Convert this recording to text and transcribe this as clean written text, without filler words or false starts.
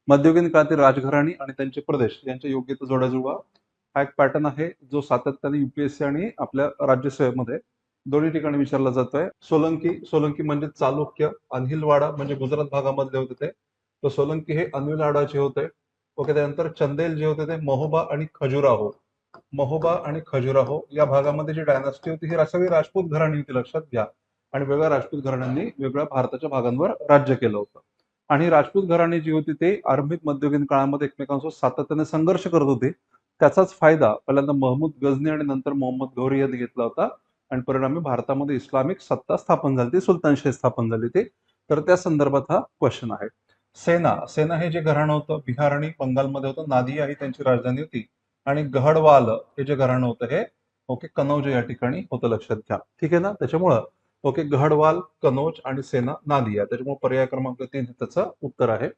मध्ययुगीन काळातील राजघराणी आणि त्यांचे प्रदेश यांच्या योग्यता जोड्या जुळवा हा एक पॅटर्न आहे जो सातत्याने युपीएससी आणि आपल्या राज्यसेवेमध्ये दोन्ही ठिकाणी विचारला जातोय. सोलंकी म्हणजे चालुक्य, अनिलवाडा म्हणजे गुजरात भागामधले होते ते. तर सोलंकी हे अनिलवाडाचे होते. ओके. त्यानंतर चंदेल जे होते ते महोबा आणि खजुराहो. महोबा आणि खजुराहो या भागामध्ये जी डायनास्टी होती ही सगळी राजपूत घराणी होती, लक्षात घ्या. आणि वेगळ्या राजपूत घराण्यांनी वेगळ्या भारताच्या भागांवर राज्य केलं होतं. आणि राजपूत घराणी जी होती ते आरंभिक मध्ययुगीन काळामध्ये एकमेकांसोबत सातत्याने संघर्ष करत होते. त्याचाच फायदा पहिल्यांदा महमूद गझनी आणि नंतर मोहम्मद घौरी यांनी घेतला होता. आणि परिणामी भारतामध्ये इस्लामिक सत्ता स्थापन झाली, ती सुलतानशाही स्थापन झाली ती. तर त्या संदर्भात हा क्वेश्चन आहे. सेना हे जे घराणं होतं बिहार आणि बंगालमध्ये होतं. नादिया ही त्यांची राजधानी होती. आणि गहडवाल हे जे घराणं होतं हे ओके कनौज या ठिकाणी होतं, लक्षात घ्या. ठीक आहे ना. त्याच्यामुळं ओके गहडवाल, कनौज आणि सेना, नादिया. त्याच्यामुळे पर्याय क्रमांक 3 हे त्याचं उत्तर आहे.